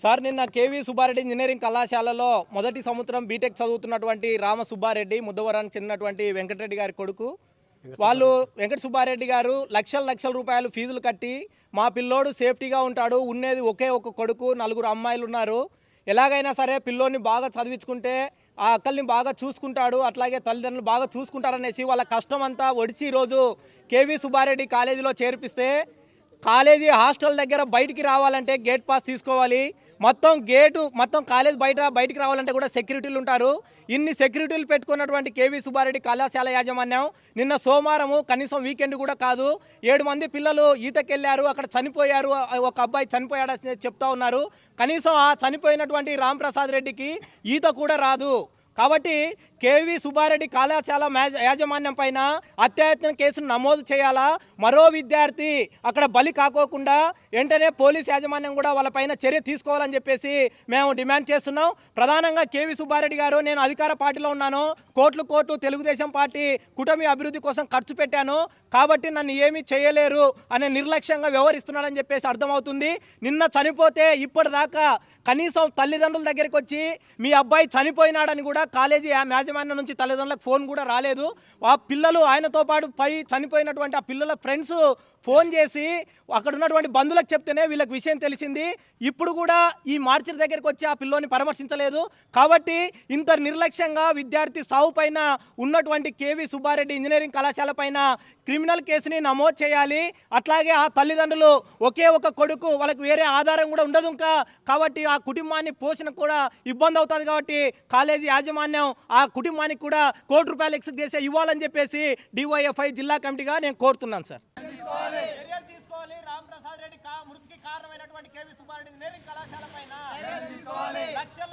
Sir నిన్న KV Subbareddy engineering కళాశాలలో మొదటి సంవత్సరం బీటెక్ చదువుతున్నటువంటి రామ సుబ్బారెడ్డి ముద్దవరానికి చెందినటువంటి వెంకటరెడ్డి గారి కొడుకు వాళ్ళు వెంకట సుబ్బారెడ్డి గారు లక్షల రూపాయలు ఫీజులు కట్టి మా పిల్లోడు సేఫ్టీగా ఉంటాడు, ఉన్నది ఒకే ఒక కొడుకు, 4 అమ్మాయిలు ఉన్నారు, ఎలాగైనా సరే పిల్లోని బాగా చదివించుకుంటే ఆ అక్కల్ని బాగా చూసుకుంటాడు, అట్లాగే తల్లిదండ్రులు బాగా చూసుకుంటారనేసి వాళ్ళ కష్టం అంతా ఒడిచి ఈరోజు కేవీ సుబ్బారెడ్డి కాలేజీలో చేర్పిస్తే కాలేజీ హాస్టల్ దగ్గర బయటికి రావాలంటే గేట్ పాస్ తీసుకోవాలి. మొత్తం కాలేజ్ బయటికి రావాలంటే కూడా సెక్యూరిటీలు ఉంటారు. ఇన్ని సెక్యూరిటీలు పెట్టుకున్నటువంటి కేవీ సుబ్బారెడ్డి కళాశాల యాజమాన్యం నిన్న సోమవారము కనీసం వీకెండ్ కూడా కాదు 7 మంది పిల్లలు ఈతకెళ్ళారు, అక్కడ చనిపోయారు, ఒక అబ్బాయి చనిపోయాడని చెప్తా ఉన్నారు. కనీసం ఆ చనిపోయినటువంటి రాంప్రసాద్ రెడ్డికి ఈత కూడా రాదు. కాబట్టి కేవీ సుబ్బారెడ్డి కళాశాల యాజమాన్యం పైన అత్యాయత్నం కేసును నమోదు చేయాలా, మరో విద్యార్థి అక్కడ బలి కాకోకుండా వెంటనే పోలీస్ యాజమాన్యం కూడా వాళ్ళపైన చర్య తీసుకోవాలని చెప్పేసి మేము డిమాండ్ చేస్తున్నాం. ప్రధానంగా కేవీ సుబ్బారెడ్డి గారు, నేను అధికార పార్టీలో ఉన్నాను, కోట్లు తెలుగుదేశం పార్టీ కూటమి అభివృద్ధి కోసం ఖర్చు పెట్టాను, కాబట్టి నన్ను ఏమీ చేయలేరు అనే నిర్లక్ష్యంగా వ్యవహరిస్తున్నాడని చెప్పేసి అర్థమవుతుంది. నిన్న చనిపోతే ఇప్పటిదాకా కనీసం తల్లిదండ్రుల దగ్గరికి వచ్చి మీ అబ్బాయి చనిపోయినాడని కూడా కాలేజీ యాజమాన్యం నుంచి తల్లిదండ్రులకు ఫోన్ కూడా రాలేదు. ఆ పిల్లలు ఆయనతో పాటు చనిపోయినటువంటి ఆ పిల్లల ఫ్రెండ్స్ ఫోన్ చేసి అక్కడ ఉన్నటువంటి బంధువులకు చెప్తేనే వీళ్ళకి విషయం తెలిసింది. ఇప్పుడు కూడా ఈ మార్చి దగ్గరికి వచ్చి ఆ పిల్లోని పరామర్శించలేదు. కాబట్టి ఇంత నిర్లక్ష్యంగా విద్యార్థి సావు పైన ఉన్నటువంటి కేవీ సుబ్బారెడ్డి ఇంజనీరింగ్ కళాశాల పైన క్రిమినల్ కేసుని నమోదు చేయాలి. అట్లాగే ఆ తల్లిదండ్రులు ఒకే ఒక కొడుకు, వాళ్ళకి వేరే ఆధారం కూడా ఉండదు ఇంకా, కాబట్టి ఆ కుటుంబాన్ని పోషణ కూడా ఇబ్బంది అవుతుంది. కాబట్టి కాలేజీ యాజమాన్యం ఆ కుటుంబానికి కూడా ₹1 ఎక్స్గ్రేషియా ఇవ్వాలని చెప్పేసి డివైఎఫ్ఐ జిల్లా కమిటీగా నేను కోరుతున్నాను సార్. చర్యలు తీసుకోవాలి. రాంప్రసాద్ రెడ్డి మృతికి కారణమైనటువంటి కేవీ సుబ్బారెడ్డి ఇంజనీరింగ్ కళాశాల పైన లక్షల